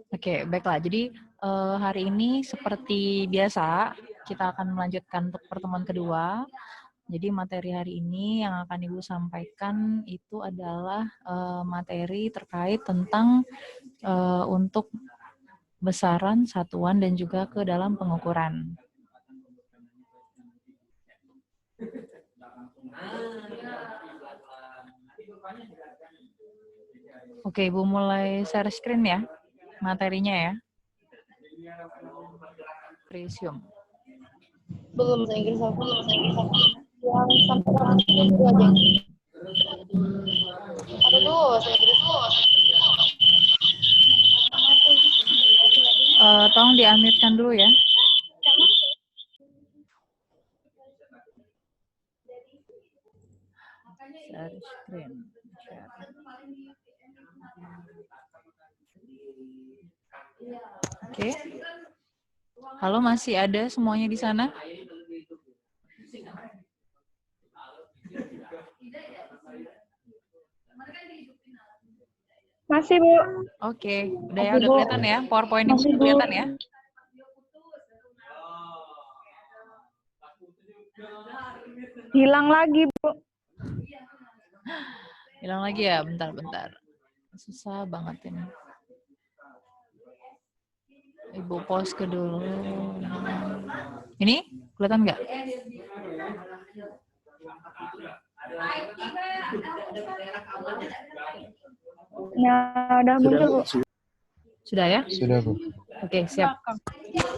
Oke, baiklah. Jadi hari ini seperti biasa kita akan melanjutkan untuk pertemuan kedua. Jadi materi hari ini yang akan Ibu sampaikan itu adalah materi terkait tentang untuk besaran, satuan, dan juga ke dalam pengukuran. Oke, Ibu mulai share screen ya, materinya ya. Resume. Belum bahasa Inggris aku. Yang sampai bahasa Inggris itu aja. Ada dulu bahasa Inggris. Tolong di-unmute-kan dulu ya. Share screen. Oke. Halo, masih ada semuanya di sana? Masih, Bu. Oke, udah kelihatan ya? PowerPoint Ibu kelihatan ya? Hilang lagi, Bu. Hilang lagi ya? Bentar. Susah banget ini. Ibu pause ke dulu. Ini kelihatan nggak? Ya, udah muncul, Bu. Sudah ya? Sudah, Bu. Oke, siap.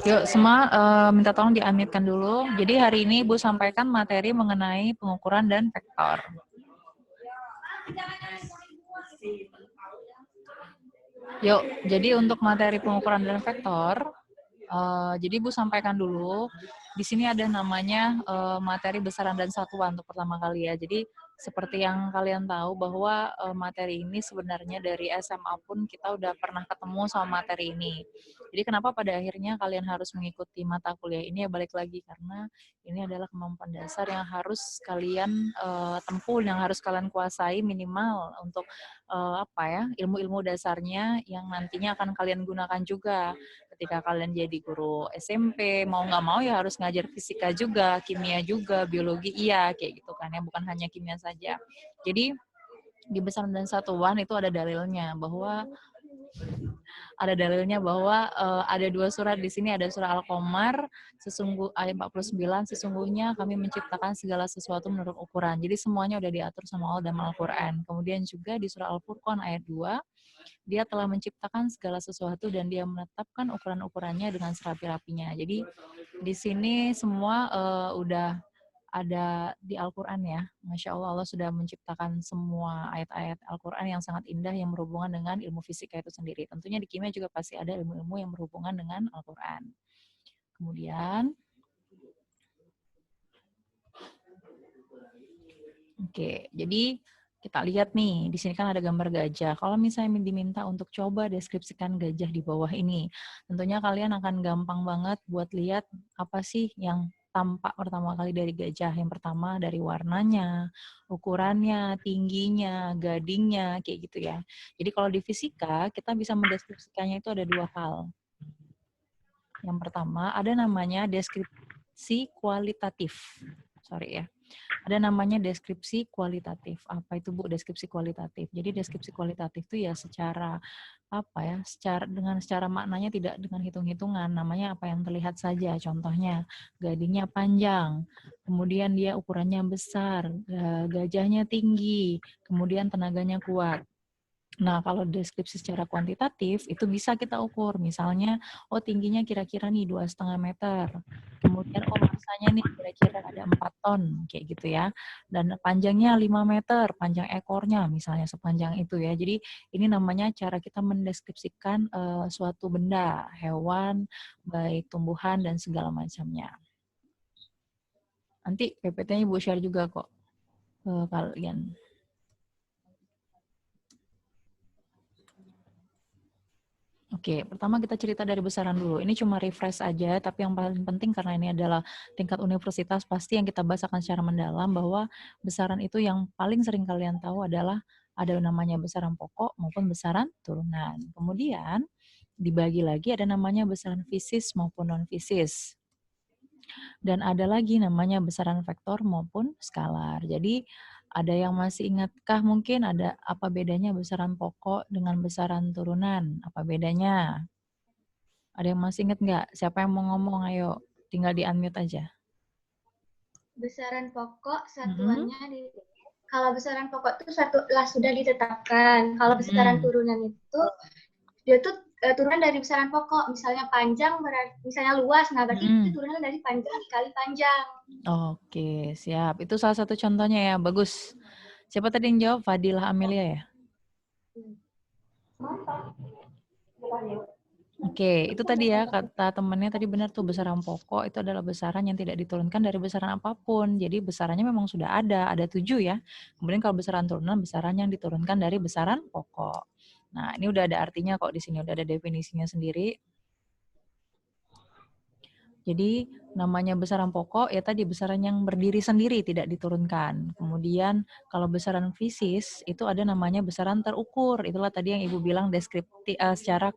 Yuk, semua minta tolong di-unmute-kan dulu. Jadi hari ini Ibu sampaikan materi mengenai pengukuran dan vektor. Yuk, jadi untuk materi pengukuran dan vektor, jadi Ibu sampaikan dulu, di sini ada namanya materi besaran dan satuan untuk pertama kali ya. Jadi seperti yang kalian tahu bahwa materi ini sebenarnya dari SMA pun kita udah pernah ketemu sama materi ini. Jadi kenapa pada akhirnya kalian harus mengikuti mata kuliah ini ya balik lagi karena ini adalah kemampuan dasar yang harus kalian tempuh, yang harus kalian kuasai minimal untuk ilmu-ilmu dasarnya yang nantinya akan kalian gunakan juga ketika kalian jadi guru SMP, mau nggak mau ya harus ngajar fisika juga, kimia juga, biologi iya, kayak gitu kan ya, bukan hanya kimia saja. Jadi di besaran dan satuan itu ada dalilnya bahwa ada dua surat di sini, ada surah Al-Qamar ayat 49, sesungguhnya kami menciptakan segala sesuatu menurut ukuran. Jadi semuanya udah diatur sama Allah dalam Al-Qur'an. Kemudian juga di surah Al-Furqan ayat 2, dia telah menciptakan segala sesuatu dan dia menetapkan ukuran-ukurannya dengan serapi-rapinya. Jadi di sini semua udah ada di Al-Quran ya. Masya Allah, Allah sudah menciptakan semua ayat-ayat Al-Quran yang sangat indah yang berhubungan dengan ilmu fisika itu sendiri. Tentunya di kimia juga pasti ada ilmu-ilmu yang berhubungan dengan Al-Quran. Kemudian, oke, jadi kita lihat nih, di sini kan ada gambar gajah. Kalau misalnya diminta untuk coba deskripsikan gajah di bawah ini, tentunya kalian akan gampang banget buat lihat apa sih yang tampak pertama kali dari gajah. Yang pertama dari warnanya, ukurannya, tingginya, gadingnya, kayak gitu ya. Jadi kalau di fisika, kita bisa mendeskripsikannya itu ada dua hal. Yang pertama, ada namanya deskripsi kualitatif. Sorry ya. Ada namanya deskripsi kualitatif. Apa itu Bu deskripsi kualitatif? Jadi deskripsi kualitatif itu ya secara secara maknanya tidak dengan hitung-hitungan, namanya apa yang terlihat saja. Contohnya gadingnya panjang, kemudian dia ukurannya besar, gajahnya tinggi, kemudian tenaganya kuat. Nah, kalau deskripsi secara kuantitatif, itu bisa kita ukur. Misalnya, tingginya kira-kira nih 2,5 meter. Kemudian, masanya nih kira-kira ada 4 ton, kayak gitu ya. Dan panjangnya 5 meter, panjang ekornya misalnya sepanjang itu ya. Jadi, ini namanya cara kita mendeskripsikan suatu benda, hewan, baik tumbuhan, dan segala macamnya. Nanti PPT-nya Ibu share juga kok ke kalian. Oke, pertama kita cerita dari besaran dulu. Ini cuma refresh aja, tapi yang paling penting karena ini adalah tingkat universitas, pasti yang kita bahas akan secara mendalam bahwa besaran itu yang paling sering kalian tahu adalah ada namanya besaran pokok maupun besaran turunan. Kemudian dibagi lagi ada namanya besaran fisis maupun non-fisis. Dan ada lagi namanya besaran vektor maupun skalar. Jadi ada yang masih ingatkah mungkin ada apa bedanya besaran pokok dengan besaran turunan? Apa bedanya? Ada yang masih ingat nggak? Siapa yang mau ngomong? Ayo, tinggal di-unmute aja. Besaran pokok Mhm. satuannya kalau besaran pokok itu sudah ditetapkan. Kalau besaran turunan itu dia tuh turunan dari besaran pokok. Misalnya panjang misalnya luas, nah berarti itu turunan dari panjang dikali panjang. Oke, siap. Itu salah satu contohnya ya, bagus. Siapa tadi yang jawab? Fadilah Amelia ya? Oke, itu tadi ya kata temannya tadi benar tuh, besaran pokok itu adalah besaran yang tidak diturunkan dari besaran apapun. Jadi besarannya memang sudah ada 7 ya. Kemudian kalau besaran turunan, besaran yang diturunkan dari besaran pokok. Nah, ini udah ada artinya kok di sini, udah ada definisinya sendiri. Jadi namanya besaran pokok ya tadi besaran yang berdiri sendiri tidak diturunkan. Kemudian kalau besaran fisis itu ada namanya besaran terukur. Itulah tadi yang Ibu bilang deskriptif secara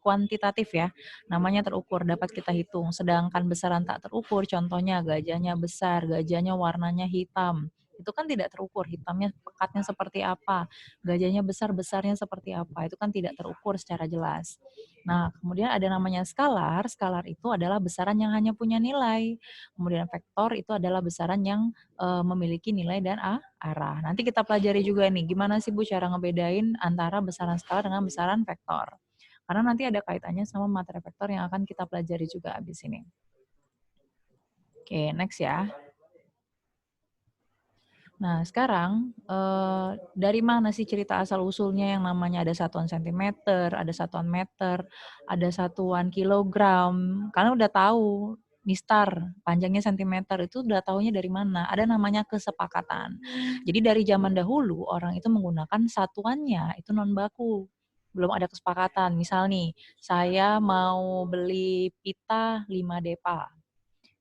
kuantitatif ya. Namanya terukur dapat kita hitung. Sedangkan besaran tak terukur contohnya gajahnya besar, gajahnya warnanya hitam. Itu kan tidak terukur, hitamnya pekatnya seperti apa, gajahnya besar-besarnya seperti apa. Itu kan tidak terukur secara jelas. Nah, kemudian ada namanya skalar. Skalar itu adalah besaran yang hanya punya nilai. Kemudian vektor itu adalah besaran yang memiliki nilai dan arah. Nanti kita pelajari juga nih, gimana sih Bu cara ngebedain antara besaran skalar dengan besaran vektor. Karena nanti ada kaitannya sama materi vektor yang akan kita pelajari juga abis ini. Oke, next ya. Nah, sekarang dari mana sih cerita asal-usulnya yang namanya ada satuan sentimeter, ada satuan meter, ada satuan kilogram. Karena udah tahu mistar panjangnya sentimeter itu udah tahunya dari mana? Ada namanya kesepakatan. Jadi dari zaman dahulu orang itu menggunakan satuannya itu non baku. Belum ada kesepakatan. Misal nih, saya mau beli pita 5 depa.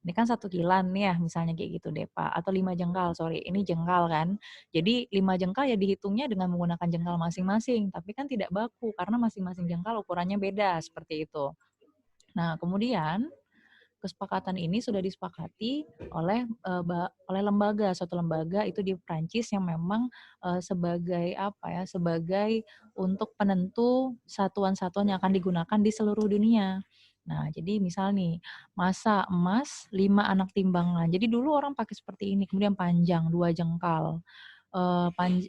Ini kan 1 kilan nih ya, misalnya kayak gitu depa, atau 5 jengkal, sorry, ini jengkal kan. Jadi 5 jengkal ya dihitungnya dengan menggunakan jengkal masing-masing, tapi kan tidak baku karena masing-masing jengkal ukurannya beda, seperti itu. Nah, kemudian kesepakatan ini sudah disepakati oleh lembaga, suatu lembaga itu di Prancis yang memang sebagai apa ya, sebagai untuk penentu satuan-satuan yang akan digunakan di seluruh dunia. Nah, jadi misal nih, massa emas 5 anak timbangan. Jadi dulu orang pakai seperti ini, kemudian panjang 2 jengkal.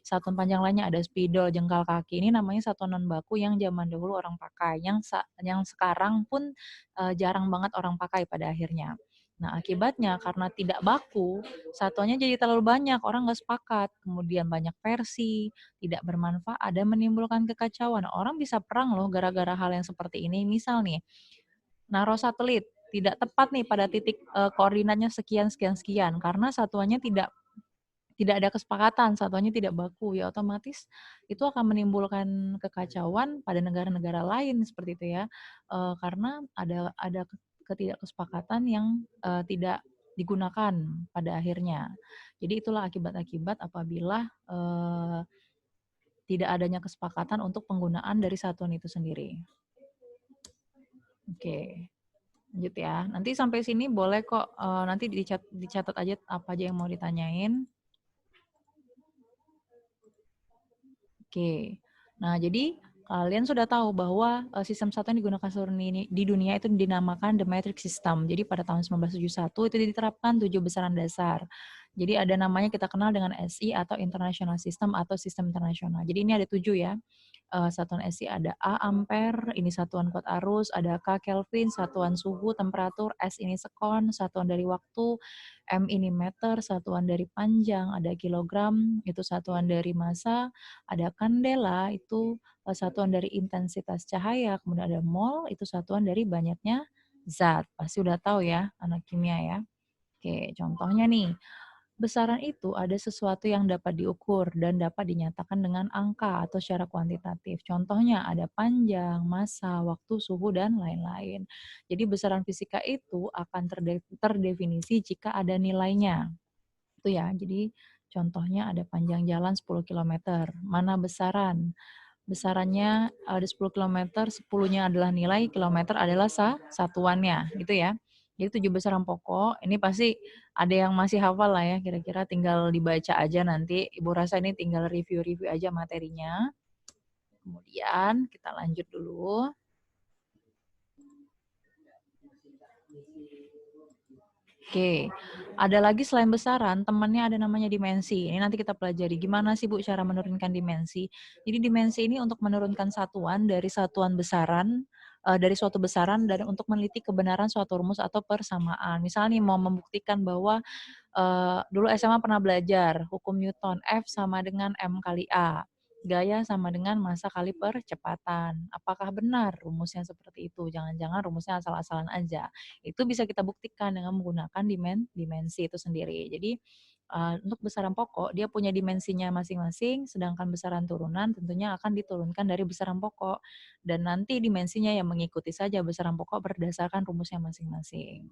Satuan panjang lainnya ada spidol, jengkal kaki. Ini namanya satuan non baku yang zaman dahulu orang pakai, yang sekarang pun jarang banget orang pakai pada akhirnya. Nah, akibatnya karena tidak baku, satuannya jadi terlalu banyak, orang nggak sepakat. Kemudian banyak versi, tidak bermanfaat, dan menimbulkan kekacauan. Orang bisa perang loh gara-gara hal yang seperti ini. Misal nih, naruh satelit, tidak tepat nih pada titik koordinatnya sekian, sekian, sekian. Karena satuannya tidak ada kesepakatan, satuannya tidak baku, ya otomatis itu akan menimbulkan kekacauan pada negara-negara lain seperti itu ya, karena ada ketidakkesepakatan yang tidak digunakan pada akhirnya. Jadi itulah akibat-akibat apabila tidak adanya kesepakatan untuk penggunaan dari satuan itu sendiri. Oke, lanjut ya. Nanti sampai sini boleh kok, nanti dicatat aja apa aja yang mau ditanyain. Oke. Nah, jadi kalian sudah tahu bahwa sistem satu yang digunakan seluruh di dunia itu dinamakan the metric system. Jadi pada tahun 1971 itu diterapkan 7 besaran dasar. Jadi ada namanya kita kenal dengan SI atau International System atau sistem internasional. Jadi ini ada 7 ya. Satuan SI ada A ampere, ini satuan kuat arus, ada K Kelvin, satuan suhu, temperatur, S ini sekon, satuan dari waktu, M ini meter, satuan dari panjang, ada kilogram, itu satuan dari massa, ada kandela, itu satuan dari intensitas cahaya, kemudian ada mol, itu satuan dari banyaknya zat. Pasti udah tahu ya, anak kimia ya. Oke, contohnya nih, besaran itu ada sesuatu yang dapat diukur dan dapat dinyatakan dengan angka atau secara kuantitatif. Contohnya ada panjang, massa, waktu, suhu, dan lain-lain. Jadi besaran fisika itu akan terdefinisi jika ada nilainya. Itu ya, jadi Contohnya ada panjang jalan 10 km. Mana besaran? Besarannya ada 10 km, 10-nya adalah nilai, kilometer adalah satuannya, gitu ya. Jadi 7 besaran pokok, ini pasti ada yang masih hafal lah ya, kira-kira tinggal dibaca aja nanti. Ibu rasa ini tinggal review-review aja materinya. Kemudian kita lanjut dulu. Oke, ada lagi selain besaran, temannya ada namanya dimensi. Ini nanti kita pelajari gimana sih Bu cara menurunkan dimensi. Jadi dimensi ini untuk menurunkan satuan dari satuan besaran, dari suatu besaran dan untuk meneliti kebenaran suatu rumus atau persamaan. Misalnya nih mau membuktikan bahwa dulu SMA pernah belajar hukum Newton, F sama dengan M kali A. Gaya sama dengan massa kali percepatan. Apakah benar rumusnya seperti itu? Jangan-jangan rumusnya asal-asalan aja. Itu bisa kita buktikan dengan menggunakan dimensi itu sendiri. Jadi untuk besaran pokok, dia punya dimensinya masing-masing, sedangkan besaran turunan tentunya akan diturunkan dari besaran pokok. Dan nanti dimensinya yang mengikuti saja besaran pokok berdasarkan rumusnya masing-masing.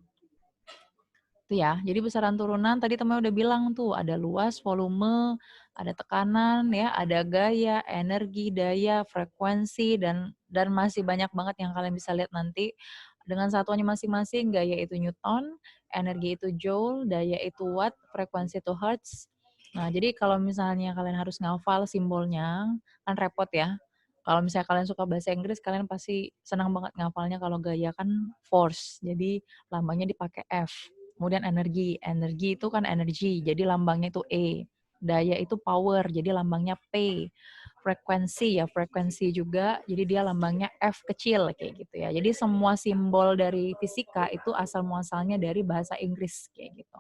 Itu ya. Jadi besaran turunan tadi teman udah bilang tuh ada luas, volume, ada tekanan ya, ada gaya, energi, daya, frekuensi dan masih banyak banget yang kalian bisa lihat nanti dengan satuannya masing-masing. Gaya itu Newton, energi itu joule, daya itu watt, frekuensi itu hertz. Nah, jadi kalau misalnya kalian harus ngafal simbolnya, kan repot ya. Kalau misalnya kalian suka bahasa Inggris, kalian pasti senang banget ngafalnya kalau gaya kan force. Jadi lambangnya dipakai F. Kemudian energi itu kan energi, jadi lambangnya itu E. Daya itu power, jadi lambangnya P. Frekuensi juga, jadi dia lambangnya F kecil kayak gitu ya. Jadi semua simbol dari fisika itu asal muasalnya dari bahasa Inggris kayak gitu.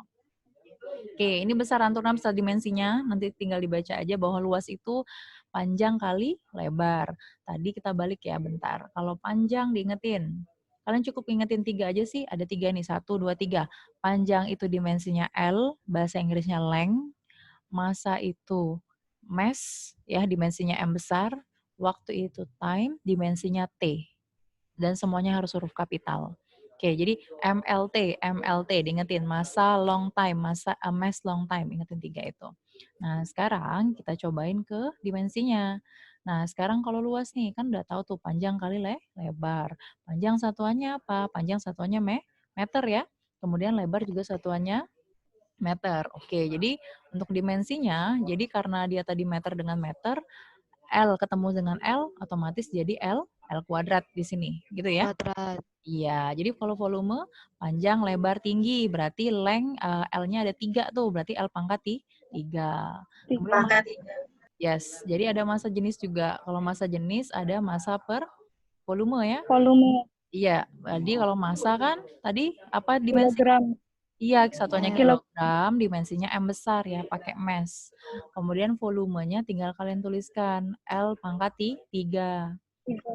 Oke, ini besaran turunan beserta dimensinya, nanti tinggal dibaca aja bahwa luas itu panjang kali lebar. Tadi kita balik ya bentar. Kalau panjang diingetin. Kalian cukup ingetin 3 aja sih, ada 3 nih, 1, 2, 3. Panjang itu dimensinya L, bahasa Inggrisnya length. Massa itu mass, ya dimensinya M besar. Waktu itu time, dimensinya T. Dan semuanya harus huruf kapital. Oke, jadi MLT diingetin, massa long time, mass long time, ingetin 3 itu. Nah, sekarang kita cobain ke dimensinya. Nah, sekarang kalau luas nih, kan udah tahu tuh panjang kali lebar. Panjang satuannya apa? Panjang satuannya meter ya. Kemudian lebar juga satuannya meter. Oke, jadi untuk dimensinya, jadi karena dia tadi meter dengan meter, L ketemu dengan L, otomatis jadi L kuadrat di sini, gitu ya. Kuadrat. Iya, jadi kalau volume panjang, lebar, tinggi, berarti length L-nya ada 3 tuh, berarti L pangkat 3. Kemudian yes, jadi ada massa jenis juga. Kalau massa jenis ada massa per volume ya. Volume. Iya, jadi kalau massa kan tadi apa dimensi? Kilogram. Iya, satuannya kilogram, dimensinya M besar ya, pakai mass. Kemudian volumenya tinggal kalian tuliskan L pangkat 3.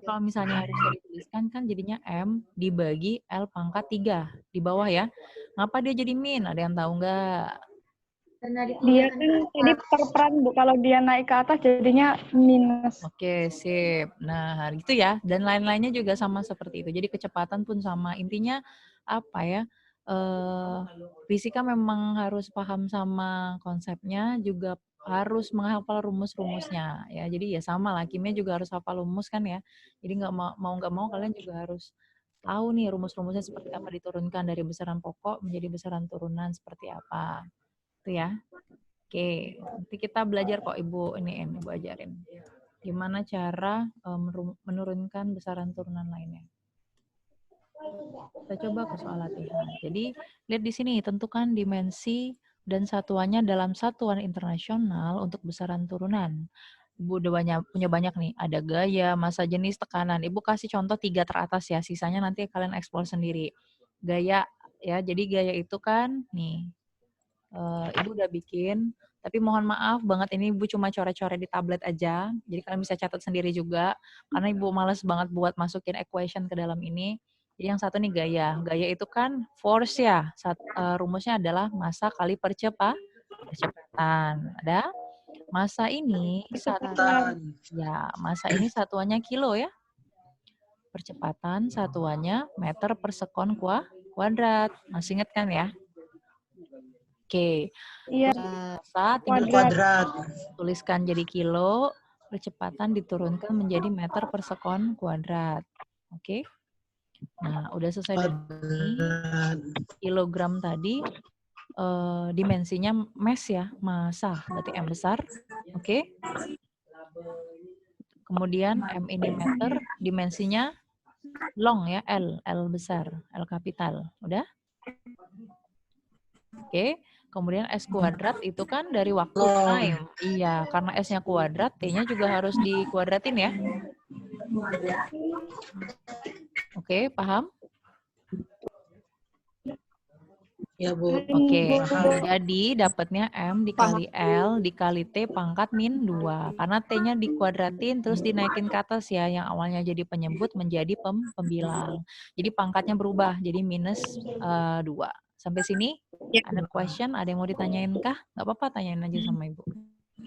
Kalau misalnya harusnya dituliskan kan jadinya M dibagi L pangkat 3 di bawah ya. Ngapa dia jadi min? Ada yang tahu nggak? Karena Dia kan tadi perperan Bu, kalau dia naik ke atas jadinya minus. Oke, sip. Nah, gitu ya. Dan lain-lainnya juga sama seperti itu. Jadi kecepatan pun sama. Intinya apa ya? Fisika memang harus paham sama konsepnya, juga harus menghafal rumus-rumusnya ya. Jadi ya sama lah, kimia juga harus hafal rumus kan ya. Jadi nggak mau kalian juga harus tahu nih rumus-rumusnya seperti apa, diturunkan dari besaran pokok menjadi besaran turunan seperti apa. Itu ya. Oke, nanti kita belajar kok Ibu Ibu ajarin. Gimana cara menurunkan besaran turunan lainnya. Kita coba ke soal latihan. Jadi, lihat di sini, tentukan dimensi dan satuannya dalam satuan internasional untuk besaran turunan. Ibu udah punya banyak nih, ada gaya, massa jenis, tekanan. Ibu kasih contoh 3 teratas ya, sisanya nanti kalian eksplor sendiri. Gaya, ya, jadi gaya itu kan, nih, Ibu udah bikin, tapi mohon maaf banget ini Ibu cuma coret-coret di tablet aja, jadi kalian bisa catat sendiri juga, karena Ibu males banget buat masukin equation ke dalam ini. Jadi yang satu nih gaya. Gaya itu kan force ya. Rumusnya adalah massa kali percepatan. Ada? Massa ini massa ini satuannya kilo ya. Percepatan satuannya meter per sekon kuadrat. Masih ingat kan ya? Oke. Iya. Terus massa tinggal Kuadrat. tuliskan jadi kilo, kecepatan diturunkan menjadi meter per sekon kuadrat. Oke. Nah, udah selesai dari sini. Kilogram tadi dimensinya mass ya, massa, berarti M besar. Oke. Kemudian M ini meter, dimensinya long ya, L besar, L kapital. Udah? Oke. Kemudian S kuadrat itu kan dari waktu time. Iya, karena S-nya kuadrat, T-nya juga harus dikuadratin ya. Oke, paham? Ya, Bu. Oke, jadi dapatnya M dikali L dikali T pangkat min 2. Karena T-nya dikuadratin terus dinaikin ke atas ya, yang awalnya jadi penyebut menjadi pembilang. Jadi pangkatnya berubah, jadi minus 2. Sampai sini ada question? Ada yang mau ditanyain kah? Nggak apa-apa, tanyain aja sama Ibu.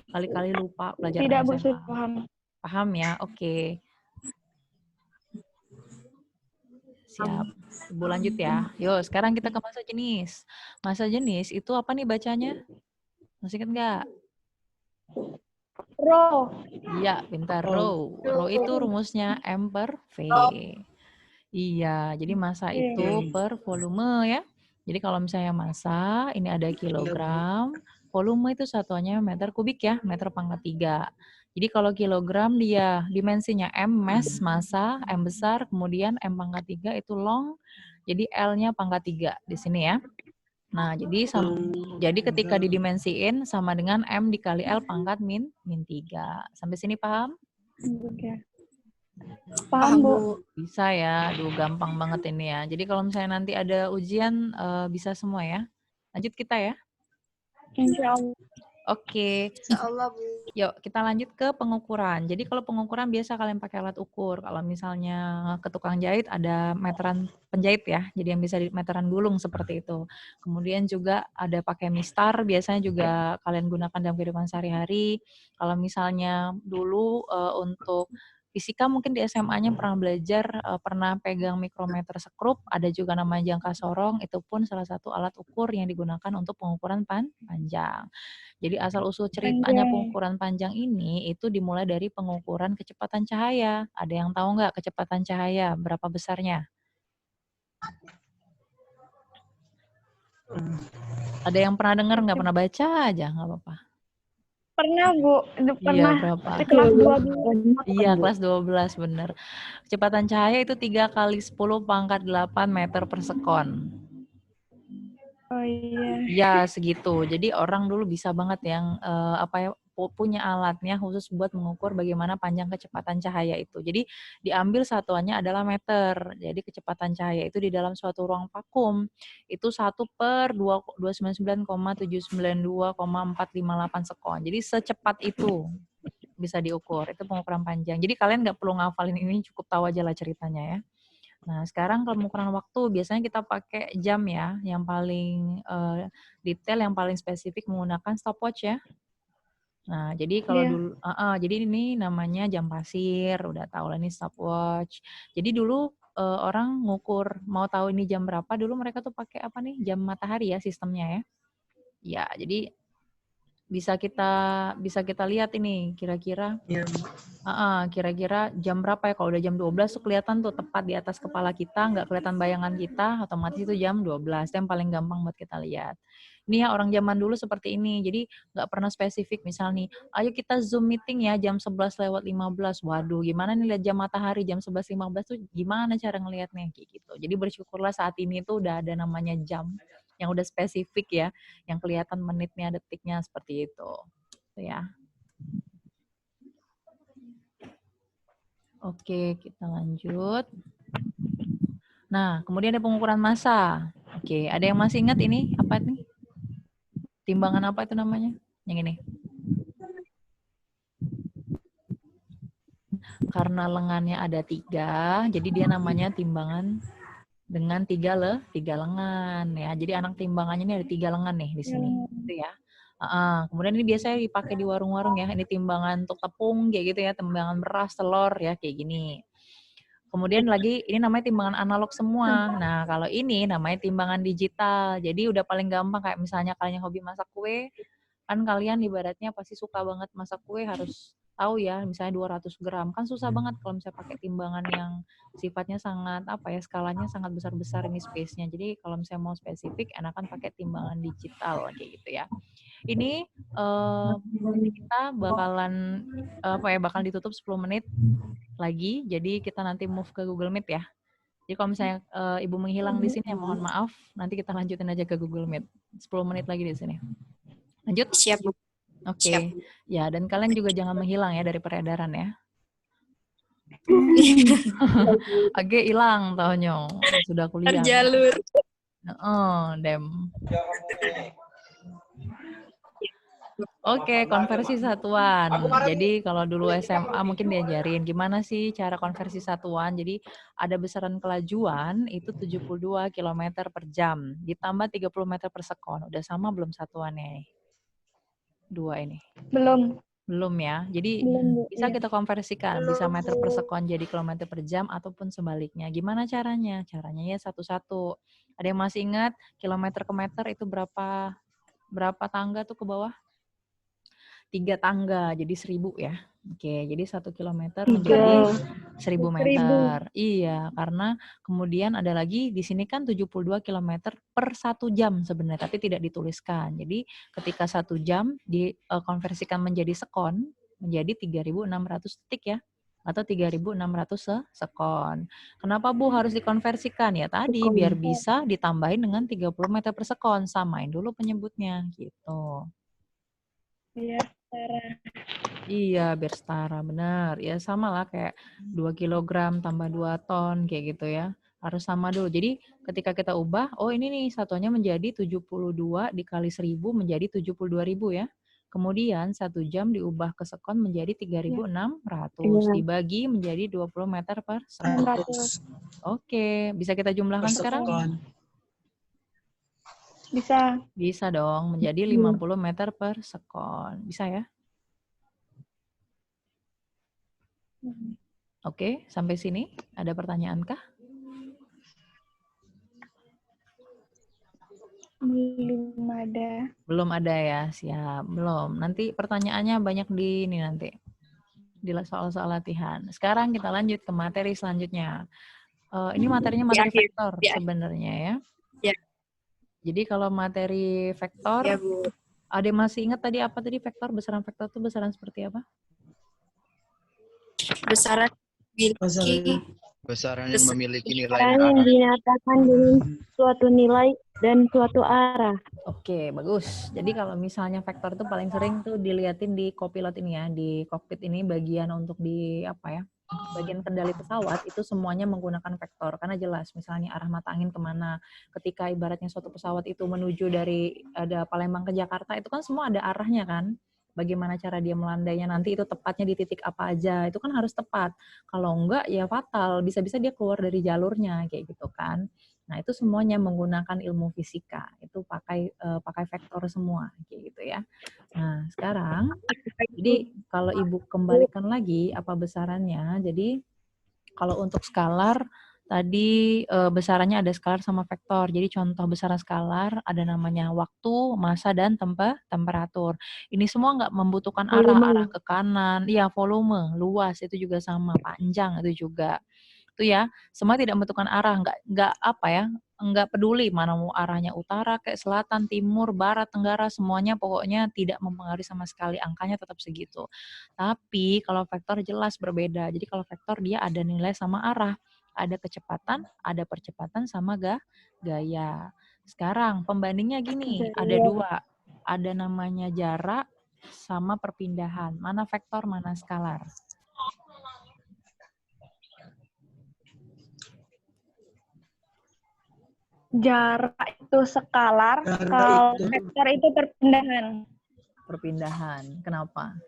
Kali-kali lupa pelajaran Tidak, Bu, SMA. sudah paham. Paham ya? Oke. Siap. Ibu lanjut ya. Yuk, sekarang kita ke massa jenis. Massa jenis itu apa nih bacanya? Masih ingat nggak? Rho. Iya, pintar. Rho. Rho itu rumusnya M per V. Iya, jadi massa itu per volume ya. Jadi kalau misalnya massa, ini ada kilogram, volume itu satuannya meter kubik ya, meter pangkat 3. Jadi kalau kilogram dia dimensinya M, mass, massa, M besar, kemudian M pangkat 3 itu long, jadi L-nya pangkat 3 di sini ya. Nah, jadi ketika didimensiin sama dengan M dikali L pangkat min 3. Sampai sini paham? Oke. Paham, Bu. Bisa ya, aduh gampang banget ini ya. Jadi kalau misalnya nanti ada ujian bisa semua ya. Lanjut kita ya. Insya Allah. Oke. Insyaallah, Bu. Yuk kita lanjut ke pengukuran. Jadi kalau pengukuran biasa kalian pakai alat ukur. Kalau misalnya ke tukang jahit ada meteran penjahit ya. Jadi yang bisa di meteran gulung seperti itu. Kemudian juga ada pakai mistar. Biasanya juga kalian gunakan dalam kehidupan sehari-hari. Kalau misalnya dulu untuk fisika mungkin di SMA-nya pernah belajar, pernah pegang mikrometer sekrup, ada juga namanya jangka sorong, itu pun salah satu alat ukur yang digunakan untuk pengukuran panjang. Jadi asal-usul ceritanya pengukuran panjang ini itu dimulai dari pengukuran kecepatan cahaya. Ada yang tahu nggak kecepatan cahaya berapa besarnya? Ada yang pernah dengar nggak? Pernah baca aja, nggak apa-apa. Pernah, Bu. Pernah. Iya, berapa? Kelas 12. Iya, kelas 12, bener. Kecepatan cahaya itu 3 kali 10 pangkat 8 meter per sekon. Oh iya. Ya, segitu. Jadi orang dulu bisa banget yang punya alatnya khusus buat mengukur bagaimana panjang kecepatan cahaya itu. Jadi diambil satuannya adalah meter. Jadi kecepatan cahaya itu di dalam suatu ruang vakum itu 1/299,792,458 sekon. Jadi secepat itu bisa diukur. Itu pengukuran panjang. Jadi kalian nggak perlu ngafalin ini, cukup tahu aja lah ceritanya ya. Nah, sekarang kalau pengukuran waktu biasanya kita pakai jam ya, yang paling detail, yang paling spesifik menggunakan stopwatch ya. Nah, jadi kalau dulu, jadi ini namanya jam pasir, udah tahu lah ini stopwatch. Jadi dulu orang ngukur, mau tahu ini jam berapa, dulu mereka tuh pakai apa nih, jam matahari ya sistemnya ya. Ya, jadi bisa kita lihat ini kira-kira kira-kira jam berapa ya. Kalau udah jam 12 tuh kelihatan tuh tepat di atas kepala kita, nggak kelihatan bayangan kita, otomatis itu jam 12. Itu yang paling gampang buat kita lihat. Ini ya orang zaman dulu seperti ini, jadi nggak pernah spesifik. Misal nih, ayo kita Zoom meeting ya jam 11:15. Waduh, gimana nih lihat jam matahari jam 11:15 tuh gimana cara ngelihatnya kayak gitu. Jadi bersyukurlah saat ini tuh udah ada namanya jam yang udah spesifik ya, yang kelihatan menitnya, detiknya seperti itu. Itu ya. Oke, kita lanjut. Nah, kemudian ada pengukuran massa. Oke, ada yang masih ingat ini? Apa nih? Timbangan apa itu namanya? Yang ini. Karena lengannya ada 3, jadi dia namanya timbangan dengan 3 lengan ya. Jadi anak timbangannya ini ada 3 lengan nih di sini. Gitu ya. Kemudian ini biasanya dipakai di warung-warung ya. Ini timbangan untuk tepung kayak gitu ya, timbangan beras, telur ya kayak gini. Kemudian lagi ini namanya timbangan analog semua. Nah, kalau ini namanya timbangan digital. Jadi udah paling gampang kayak misalnya kalian yang hobi masak kue, kan kalian ibaratnya pasti suka banget masak kue harus tahu ya, misalnya 200 gram. Kan susah banget kalau misalnya pakai timbangan yang sifatnya sangat apa ya, skalanya sangat besar-besar ini space-nya. Jadi kalau misalnya mau spesifik enakan pakai timbangan digital kayak gitu ya. Ini nanti kita bakalan bakal ditutup 10 menit lagi. Jadi kita nanti move ke Google Meet ya. Jadi kalau misalnya Ibu menghilang di sini, ya mohon maaf. Nanti kita lanjutin aja ke Google Meet. 10 menit lagi di sini. Lanjut? Siap, Bu. Oke. Ya, dan kalian juga jangan menghilang ya dari peredaran ya. Age hilang taunya. Sudah kuliah. Terjalur. Dem. Oke, konversi satuan. Jadi kalau dulu SMA mungkin diajarin gimana sih cara konversi satuan. Jadi ada besaran kelajuan itu 72 km per jam. Ditambah 30 meter per sekon. Udah sama belum satuannya? Dua ini. Belum ya. Jadi bisa kita konversikan. Bisa meter per sekon jadi kilometer per jam ataupun sebaliknya. Gimana caranya? Caranya ya satu-satu. Ada yang masih ingat kilometer ke meter itu berapa tangga tuh ke bawah? 3 tangga, jadi 1000 ya. Oke, jadi 1 kilometer menjadi 1000 meter. Iya, karena kemudian ada lagi di sini kan 72 kilometer per 1 jam sebenarnya, tapi tidak dituliskan. Jadi ketika 1 jam dikonversikan menjadi sekon, menjadi 3.600 detik ya, atau 3.600 sekon. Kenapa Bu harus dikonversikan? Ya tadi, biar bisa ditambahin dengan 30 meter per sekon. Samain dulu penyebutnya, gitu. Iya, biar setara, benar. Ya sama lah kayak 2 kilogram tambah 2 ton, kayak gitu ya. Harus sama dulu. Jadi ketika kita ubah, oh ini nih satuannya menjadi 72 dikali 1000 menjadi 72.000 ya. Kemudian 1 jam diubah ke sekon menjadi 3.600. Dibagi menjadi 20 meter per sekon. Oke, bisa kita jumlahkan sekarang? Bisa dong, menjadi 50 meter per sekon. Bisa ya? Oke, sampai sini ada pertanyaan kah? Belum ada ya, siap. Belum. Nanti pertanyaannya banyak di ini nanti. Di soal-soal latihan. Sekarang kita lanjut ke materi selanjutnya. Ini materinya materi vektor sebenarnya ya. Ya. Jadi kalau materi vektor, Ya, Bu. ada yang masih ingat tadi apa tadi vektor? Besaran vektor itu besaran seperti apa? Besaran yang memiliki nilai yang dinyatakan dengan suatu nilai dan suatu arah. Oke, bagus. Jadi kalau misalnya vektor itu paling sering tuh dilihatin di copilot ini ya, di cockpit ini bagian untuk di apa ya, bagian kendali pesawat itu semuanya menggunakan vektor karena jelas misalnya arah mata angin kemana. Ketika ibaratnya suatu pesawat itu menuju dari ada Palembang ke Jakarta itu kan semua ada arahnya kan. Bagaimana cara dia melandainya nanti itu tepatnya di titik apa aja itu kan harus tepat. Kalau enggak ya fatal, bisa-bisa dia keluar dari jalurnya kayak gitu kan. Nah, itu semuanya menggunakan ilmu fisika. Itu pakai vektor semua kayak gitu ya. Nah, sekarang jadi kalau Ibu kembalikan lagi apa besarannya. Jadi kalau untuk skalar tadi besarannya ada skalar sama vektor. Jadi contoh besaran skalar ada namanya waktu, massa, dan temperatur. Ini semua nggak membutuhkan arah ke kanan. Iya, volume, luas itu juga sama, panjang itu juga. Itu ya, semua tidak membutuhkan arah, nggak apa ya, nggak peduli mana mau arahnya utara, kayak selatan, timur, barat, tenggara, semuanya pokoknya tidak mempengaruhi sama sekali, angkanya tetap segitu. Tapi kalau vektor jelas berbeda. Jadi kalau vektor dia ada nilai sama arah. Ada kecepatan, ada percepatan, sama gaya. Sekarang pembandingnya gini, ada 2. Ada namanya jarak sama perpindahan. Mana vektor, mana skalar? Jarak itu skalar, kalau vektor itu perpindahan. Perpindahan, kenapa?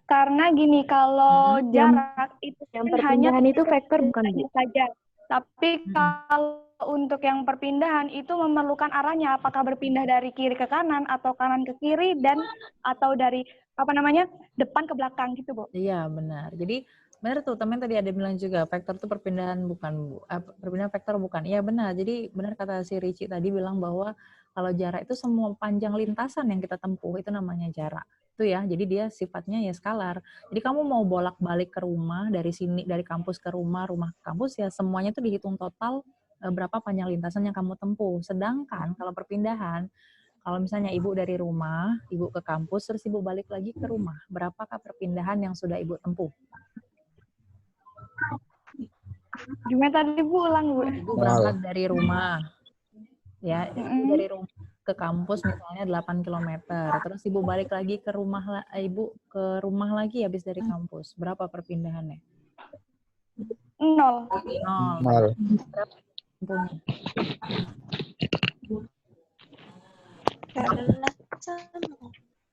Karena gini, kalau jarak itu yang kan hanya perpindahan itu vektor bukan Bu? saja. Tapi kalau untuk yang perpindahan itu memerlukan arahnya, apakah berpindah dari kiri ke kanan atau kanan ke kiri dan atau dari depan ke belakang gitu, Bu. Iya, benar. Jadi Benar tuh, temen tadi ada bilang juga, vektor itu perpindahan bukan, perpindahan vektor bukan. Iya benar, jadi benar kata si Ricci tadi bilang bahwa kalau jarak itu semua panjang lintasan yang kita tempuh, itu namanya jarak. Itu ya, jadi dia sifatnya ya skalar. Jadi kamu mau bolak-balik ke rumah, dari sini, dari kampus ke rumah, rumah ke kampus, ya semuanya itu dihitung total berapa panjang lintasan yang kamu tempuh. Sedangkan kalau perpindahan, kalau misalnya ibu dari rumah, ibu ke kampus, terus ibu balik lagi ke rumah, berapakah perpindahan yang sudah ibu tempuh? Gimana tadi Bu, ulang Bu? Ibu berangkat dari rumah, ya, ibu dari rumah ke kampus misalnya 8 km, terus ibu balik lagi ke rumah, ibu ke rumah lagi habis dari kampus, berapa perpindahannya? 0. 0. Berapa tempuhnya?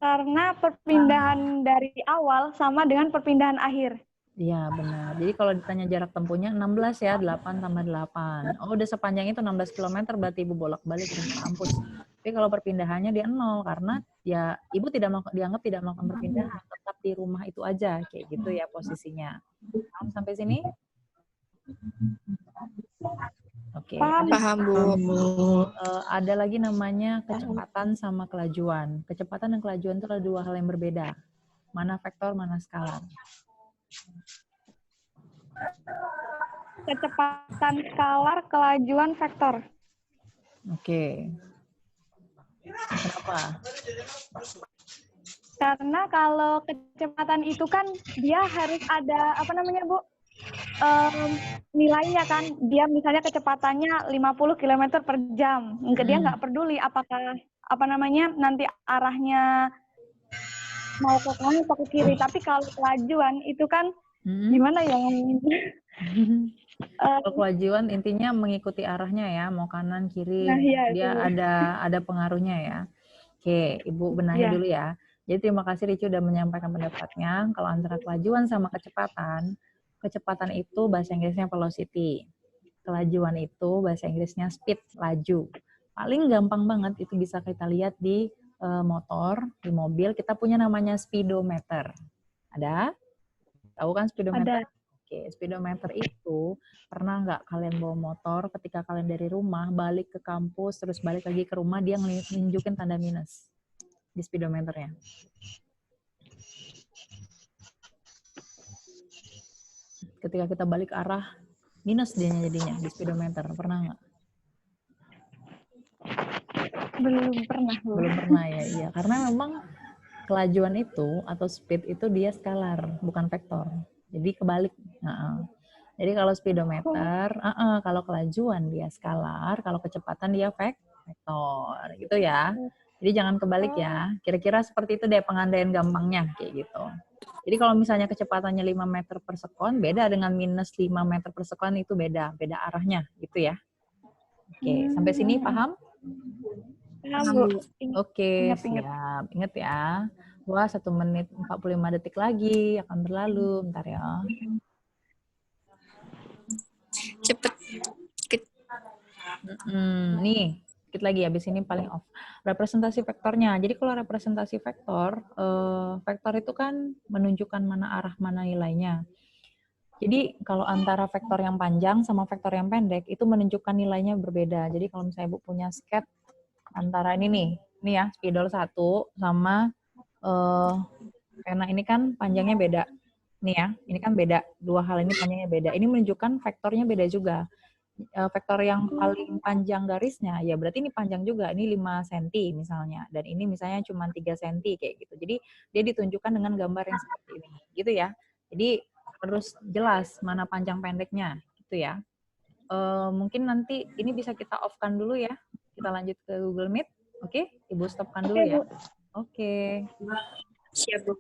Karena perpindahan dari awal sama dengan perpindahan akhir. Iya, benar. Jadi kalau ditanya jarak tempuhnya 16 ya, 8 tambah 8. Oh, udah sepanjang itu 16 km berarti ibu bolak-balik ke kampus. Tapi kalau perpindahannya dia 0 karena ya ibu dianggap tidak melakukan perpindahan, tetap di rumah itu aja, kayak gitu ya posisinya. Paham sampai sini? Oke. Paham Bu. Ada lagi namanya kecepatan sama kelajuan. Kecepatan dan kelajuan itu adalah dua hal yang berbeda. Mana vektor, mana skalar. Kecepatan skalar, kelajuan vektor. Oke. Kenapa? Karena kalau kecepatan itu kan dia harus ada apa namanya Bu? Nilainya kan. Dia misalnya kecepatannya 50 km per jam. Dia nggak peduli apakah apa namanya nanti arahnya mau ke kanan atau ke kiri. Tapi kalau kelajuan itu kan gimana ya ngomongnya? Kalau kelajuan intinya mengikuti arahnya ya, mau kanan kiri, Nah, iya, dia itu. ada pengaruhnya ya. Oke, Ibu benahi Iya. dulu ya. Jadi terima kasih Ricci udah menyampaikan pendapatnya. Kalau antara kelajuan sama kecepatan itu bahasa Inggrisnya velocity. Kelajuan itu bahasa Inggrisnya speed, laju. Paling gampang banget itu bisa kita lihat di motor, di mobil, kita punya namanya speedometer. Ada? Tahu kan speedometer? Ada. Oke, speedometer itu pernah nggak kalian bawa motor ketika kalian dari rumah balik ke kampus terus balik lagi ke rumah dia nunjukin tanda minus di speedometernya? Ketika kita balik arah minus dia jadinya di speedometer, pernah nggak? Belum pernah Bu. Belum pernah ya, iya. Karena memang kelajuan itu atau speed itu dia skalar, bukan vektor. Jadi kebalik. Jadi kalau speedometer, kalau kelajuan dia skalar, kalau kecepatan dia vektor, gitu ya. Jadi jangan kebalik ya. Kira-kira seperti itu deh pengandaian gampangnya, kayak gitu. Jadi kalau misalnya kecepatannya 5 meter per sekon, beda dengan minus 5 meter per sekon, itu beda arahnya, gitu ya. Oke, sampai sini paham? Paham Bu. Oke, siap. Ingat ya. Wah, 1 menit 45 detik lagi akan berlalu. Bentar ya. Cepet. Nih, dikit lagi habis ini paling off. Representasi vektornya. Jadi kalau representasi vektor, vektor itu kan menunjukkan mana arah mana nilainya. Jadi kalau antara vektor yang panjang sama vektor yang pendek itu menunjukkan nilainya berbeda. Jadi kalau misalnya Ibu punya sketch antara ini ya, spidol 1 sama karena ini kan panjangnya beda. Nih ya, ini kan beda. Dua hal ini panjangnya beda. Ini menunjukkan vektornya beda juga. Vektor yang paling panjang garisnya, ya berarti ini panjang juga. Ini 5 cm misalnya. Dan ini misalnya cuma 3 cm kayak gitu. Jadi dia ditunjukkan dengan gambar yang seperti ini. Gitu ya. Jadi harus jelas mana panjang pendeknya. Gitu ya. Mungkin nanti ini bisa kita off-kan dulu ya. Kita lanjut ke Google Meet. Oke? Ibu stop-kan dulu ya. Oke. Siap Bu.